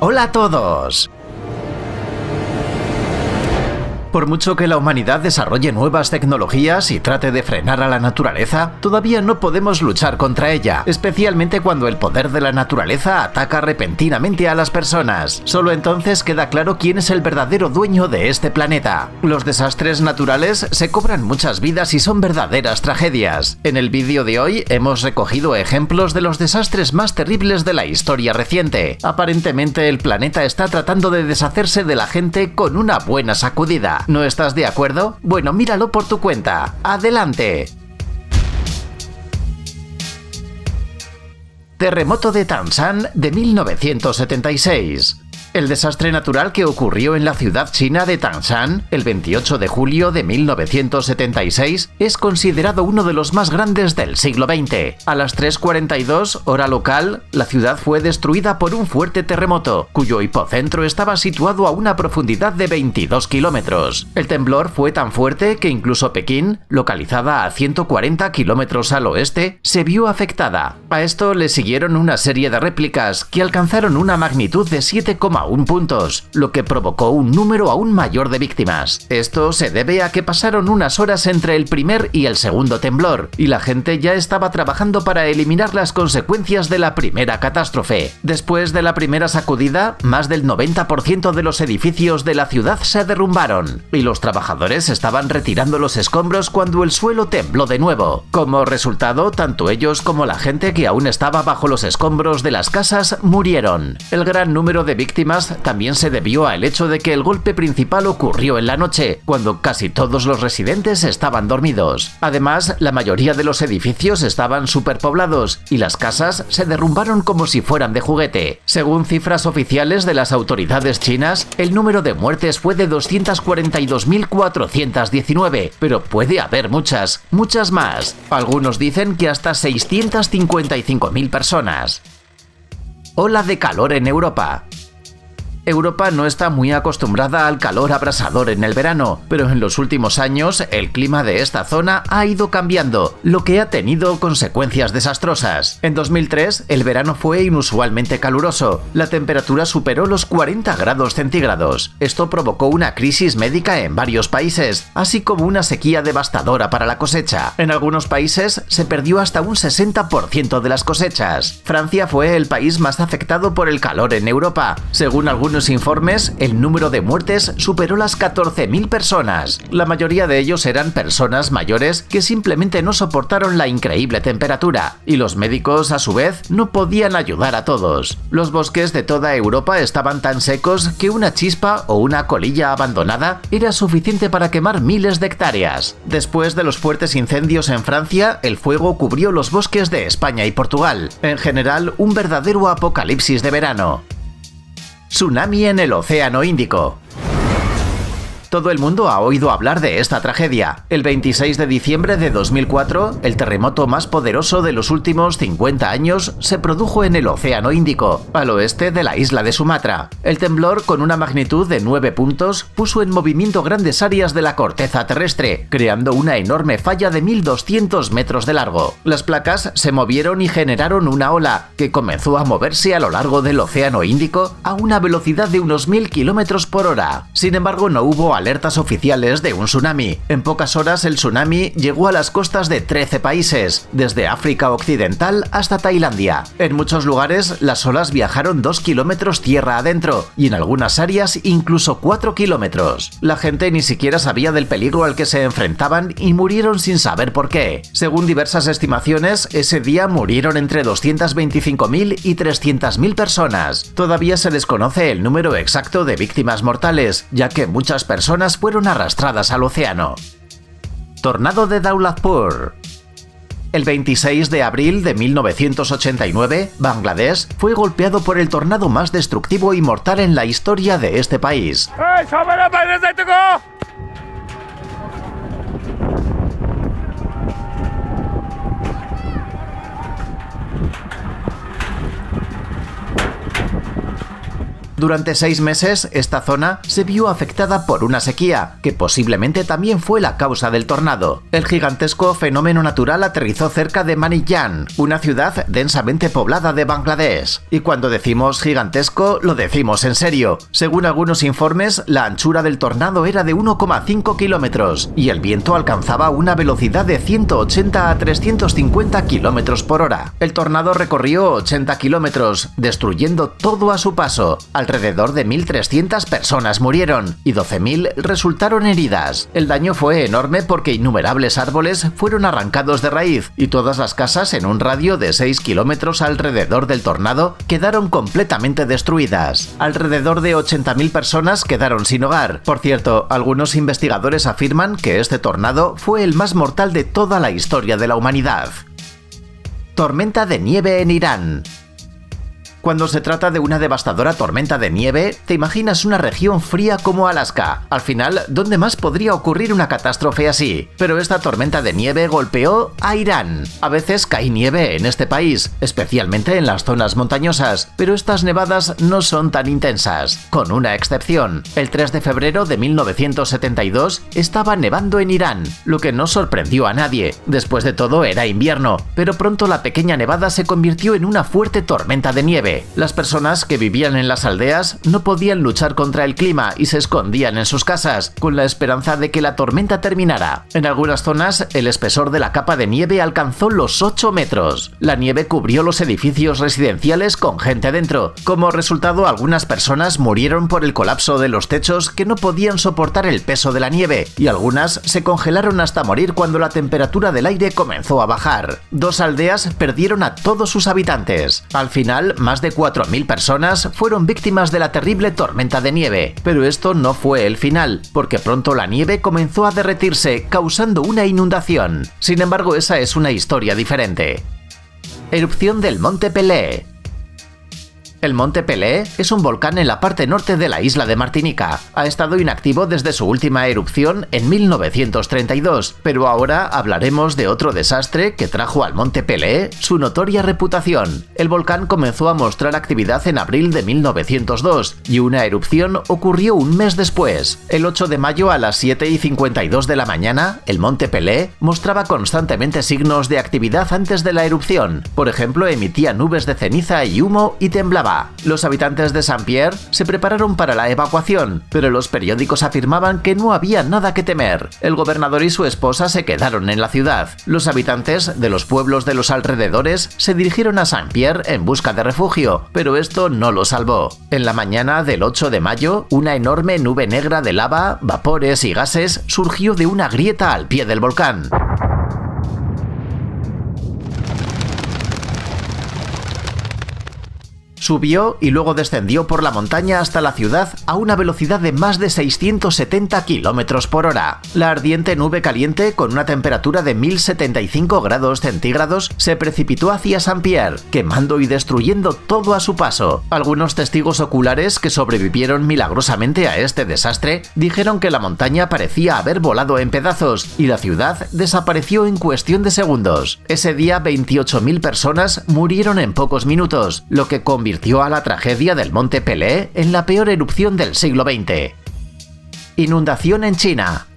¡Hola a todos! Por mucho que la humanidad desarrolle nuevas tecnologías y trate de frenar a la naturaleza, todavía no podemos luchar contra ella, especialmente cuando el poder de la naturaleza ataca repentinamente a las personas. Solo entonces queda claro quién es el verdadero dueño de este planeta. Los desastres naturales se cobran muchas vidas y son verdaderas tragedias. En el vídeo de hoy hemos recogido ejemplos de los desastres más terribles de la historia reciente. Aparentemente el planeta está tratando de deshacerse de la gente con una buena sacudida. ¿No estás de acuerdo? Bueno, míralo por tu cuenta. ¡Adelante! Terremoto de Tangshan de 1976. El desastre natural que ocurrió en la ciudad china de Tangshan el 28 de julio de 1976 es considerado uno de los más grandes del siglo XX. A las 3:42 hora local, la ciudad fue destruida por un fuerte terremoto, cuyo hipocentro estaba situado a una profundidad de 22 kilómetros. El temblor fue tan fuerte que incluso Pekín, localizada a 140 kilómetros al oeste, se vio afectada. A esto le siguieron una serie de réplicas que alcanzaron una magnitud de 7,1 puntos, lo que provocó un número aún mayor de víctimas. Esto se debe a que pasaron unas horas entre el primer y el segundo temblor, y la gente ya estaba trabajando para eliminar las consecuencias de la primera catástrofe. Después de la primera sacudida, más del 90% de los edificios de la ciudad se derrumbaron, y los trabajadores estaban retirando los escombros cuando el suelo tembló de nuevo. Como resultado, tanto ellos como la gente que aún estaba bajo los escombros de las casas murieron. El gran número de víctimas también se debió al hecho de que el golpe principal ocurrió en la noche, cuando casi todos los residentes estaban dormidos. Además, la mayoría de los edificios estaban superpoblados y las casas se derrumbaron como si fueran de juguete. Según cifras oficiales de las autoridades chinas, el número de muertes fue de 242.419, pero puede haber muchas más. Algunos dicen que hasta 655.000 personas. Ola de calor en Europa. Europa no está muy acostumbrada al calor abrasador en el verano, pero en los últimos años el clima de esta zona ha ido cambiando, lo que ha tenido consecuencias desastrosas. En 2003 el verano fue inusualmente caluroso, la temperatura superó los 40 grados centígrados. Esto provocó una crisis médica en varios países, así como una sequía devastadora para la cosecha. En algunos países se perdió hasta un 60% de las cosechas. Francia fue el país más afectado por el calor en Europa. Según algunos informes, el número de muertes superó las 14.000 personas. La mayoría de ellos eran personas mayores que simplemente no soportaron la increíble temperatura, y los médicos, a su vez, no podían ayudar a todos. Los bosques de toda Europa estaban tan secos que una chispa o una colilla abandonada era suficiente para quemar miles de hectáreas. Después de los fuertes incendios en Francia, el fuego cubrió los bosques de España y Portugal. En general, un verdadero apocalipsis de verano. Tsunami en el Océano Índico. Todo el mundo ha oído hablar de esta tragedia. El 26 de diciembre de 2004, el terremoto más poderoso de los últimos 50 años se produjo en el Océano Índico, al oeste de la isla de Sumatra. El temblor, con una magnitud de 9 puntos, puso en movimiento grandes áreas de la corteza terrestre, creando una enorme falla de 1.200 metros de largo. Las placas se movieron y generaron una ola, que comenzó a moverse a lo largo del Océano Índico a una velocidad de unos 1.000 kilómetros por hora. Sin embargo, no hubo alertas oficiales de un tsunami. En pocas horas el tsunami llegó a las costas de 13 países, desde África Occidental hasta Tailandia. En muchos lugares las olas viajaron 2 kilómetros tierra adentro y en algunas áreas incluso 4 kilómetros. La gente ni siquiera sabía del peligro al que se enfrentaban y murieron sin saber por qué. Según diversas estimaciones, ese día murieron entre 225.000 y 300.000 personas. Todavía se desconoce el número exacto de víctimas mortales, ya que muchas personas fueron arrastradas al océano. Tornado de Daulapur. El 26 de abril de 1989, Bangladesh fue golpeado por el tornado más destructivo y mortal en la historia de este país. Durante 6 meses, esta zona se vio afectada por una sequía, que posiblemente también fue la causa del tornado. El gigantesco fenómeno natural aterrizó cerca de Maniyang, una ciudad densamente poblada de Bangladesh. Y cuando decimos gigantesco, lo decimos en serio. Según algunos informes, la anchura del tornado era de 1,5 kilómetros y el viento alcanzaba una velocidad de 180 a 350 kilómetros por hora. El tornado recorrió 80 kilómetros, destruyendo todo a su paso. Alrededor de 1.300 personas murieron y 12.000 resultaron heridas. El daño fue enorme porque innumerables árboles fueron arrancados de raíz y todas las casas en un radio de 6 kilómetros alrededor del tornado quedaron completamente destruidas. Alrededor de 80.000 personas quedaron sin hogar. Por cierto, algunos investigadores afirman que este tornado fue el más mortal de toda la historia de la humanidad. Tormenta de nieve en Irán. Cuando se trata de una devastadora tormenta de nieve, te imaginas una región fría como Alaska. Al final, ¿dónde más podría ocurrir una catástrofe así? Pero esta tormenta de nieve golpeó a Irán. A veces cae nieve en este país, especialmente en las zonas montañosas, pero estas nevadas no son tan intensas, con una excepción. El 3 de febrero de 1972 estaba nevando en Irán, lo que no sorprendió a nadie. Después de todo era invierno, pero pronto la pequeña nevada se convirtió en una fuerte tormenta de nieve. Las personas que vivían en las aldeas no podían luchar contra el clima y se escondían en sus casas, con la esperanza de que la tormenta terminara. En algunas zonas, el espesor de la capa de nieve alcanzó los 8 metros. La nieve cubrió los edificios residenciales con gente dentro. Como resultado, algunas personas murieron por el colapso de los techos que no podían soportar el peso de la nieve, y algunas se congelaron hasta morir cuando la temperatura del aire comenzó a bajar. 2 aldeas perdieron a todos sus habitantes. Al final, más de 4.000 personas fueron víctimas de la terrible tormenta de nieve, pero esto no fue el final, porque pronto la nieve comenzó a derretirse, causando una inundación. Sin embargo, esa es una historia diferente. Erupción del Monte Pelée. El Monte Pelée es un volcán en la parte norte de la isla de Martinica. Ha estado inactivo desde su última erupción en 1932, pero ahora hablaremos de otro desastre que trajo al Monte Pelée su notoria reputación. El volcán comenzó a mostrar actividad en abril de 1902 y una erupción ocurrió un mes después. El 8 de mayo a las 7:52 de la mañana, el Monte Pelée mostraba constantemente signos de actividad antes de la erupción. Por ejemplo, emitía nubes de ceniza y humo y temblaba. Los habitantes de Saint-Pierre se prepararon para la evacuación, pero los periódicos afirmaban que no había nada que temer. El gobernador y su esposa se quedaron en la ciudad. Los habitantes de los pueblos de los alrededores se dirigieron a Saint-Pierre en busca de refugio, pero esto no lo salvó. En la mañana del 8 de mayo, una enorme nube negra de lava, vapores y gases surgió de una grieta al pie del volcán. Subió y luego descendió por la montaña hasta la ciudad a una velocidad de más de 670 km por hora. La ardiente nube caliente, con una temperatura de 1075 grados centígrados, se precipitó hacia Saint-Pierre, quemando y destruyendo todo a su paso. Algunos testigos oculares que sobrevivieron milagrosamente a este desastre dijeron que la montaña parecía haber volado en pedazos y la ciudad desapareció en cuestión de segundos. Ese día 28.000 personas murieron en pocos minutos, lo que convirtió a la tragedia del Monte Pelée en la peor erupción del siglo XX. Inundación en China.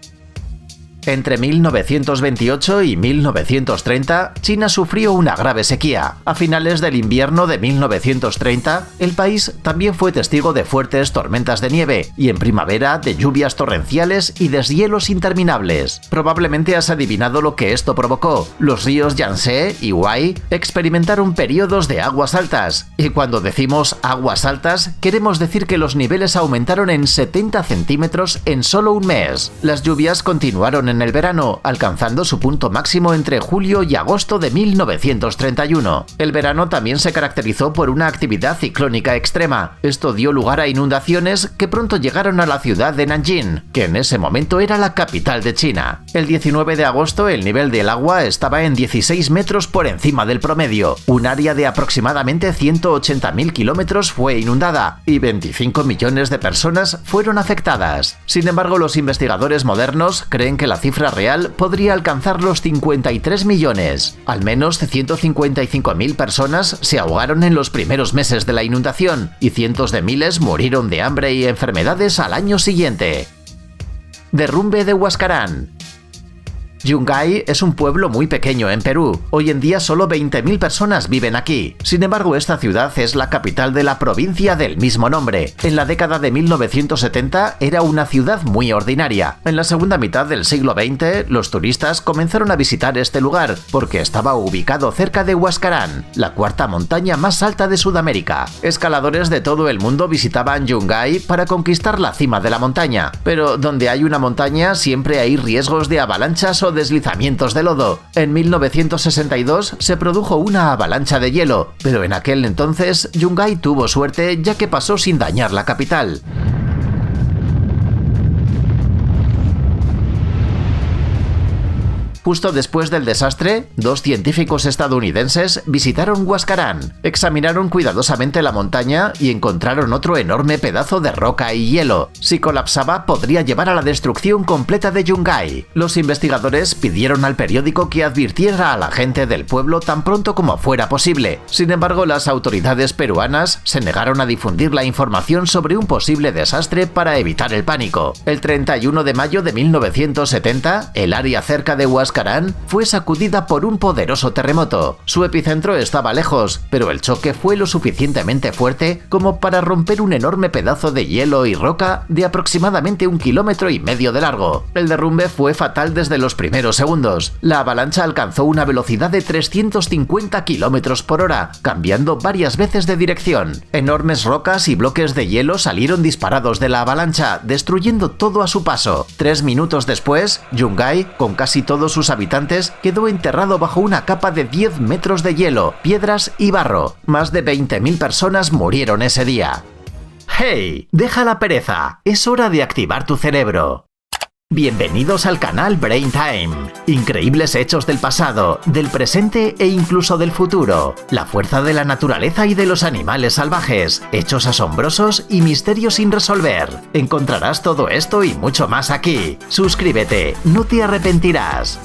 Entre 1928 y 1930, China sufrió una grave sequía. A finales del invierno de 1930, el país también fue testigo de fuertes tormentas de nieve y en primavera de lluvias torrenciales y deshielos interminables. Probablemente has adivinado lo que esto provocó. Los ríos Yangtze y Huai experimentaron periodos de aguas altas. Y cuando decimos aguas altas, queremos decir que los niveles aumentaron en 70 centímetros en solo un mes. Las lluvias continuaron en el verano, alcanzando su punto máximo entre julio y agosto de 1931. El verano también se caracterizó por una actividad ciclónica extrema. Esto dio lugar a inundaciones que pronto llegaron a la ciudad de Nanjing, que en ese momento era la capital de China. El 19 de agosto el nivel del agua estaba en 16 metros por encima del promedio. Un área de aproximadamente 180.000 kilómetros fue inundada y 25 millones de personas fueron afectadas. Sin embargo, los investigadores modernos creen que la cifra real podría alcanzar los 53 millones. Al menos 155.000 personas se ahogaron en los primeros meses de la inundación y cientos de miles murieron de hambre y enfermedades al año siguiente. Derrumbe de Huascarán. Yungay es un pueblo muy pequeño en Perú. Hoy en día solo 20.000 personas viven aquí. Sin embargo, esta ciudad es la capital de la provincia del mismo nombre. En la década de 1970 era una ciudad muy ordinaria. En la segunda mitad del siglo XX, los turistas comenzaron a visitar este lugar porque estaba ubicado cerca de Huascarán, la cuarta montaña más alta de Sudamérica. Escaladores de todo el mundo visitaban Yungay para conquistar la cima de la montaña. Pero donde hay una montaña siempre hay riesgos de avalanchas o deslizamientos de lodo. En 1962 se produjo una avalancha de hielo, pero en aquel entonces Yungay tuvo suerte ya que pasó sin dañar la capital. Justo después del desastre, 2 científicos estadounidenses visitaron Huascarán, examinaron cuidadosamente la montaña y encontraron otro enorme pedazo de roca y hielo. Si colapsaba, podría llevar a la destrucción completa de Yungay. Los investigadores pidieron al periódico que advirtiera a la gente del pueblo tan pronto como fuera posible. Sin embargo, las autoridades peruanas se negaron a difundir la información sobre un posible desastre para evitar el pánico. El 31 de mayo de 1970, el área cerca de Huascarán fue sacudida por un poderoso terremoto. Su epicentro estaba lejos, pero el choque fue lo suficientemente fuerte como para romper un enorme pedazo de hielo y roca de aproximadamente 1,5 kilómetros de largo. El derrumbe fue fatal desde los primeros segundos. La avalancha alcanzó una velocidad de 350 kilómetros por hora, cambiando varias veces de dirección. Enormes rocas y bloques de hielo salieron disparados de la avalancha, destruyendo todo a su paso. 3 minutos después, Yungay, con casi todos sus habitantes, quedó enterrado bajo una capa de 10 metros de hielo, piedras y barro. Más de 20.000 personas murieron ese día. ¡Hey! Deja la pereza. Es hora de activar tu cerebro. Bienvenidos al canal Brain Time. Increíbles hechos del pasado, del presente e incluso del futuro. La fuerza de la naturaleza y de los animales salvajes. Hechos asombrosos y misterios sin resolver. Encontrarás todo esto y mucho más aquí. Suscríbete, no te arrepentirás.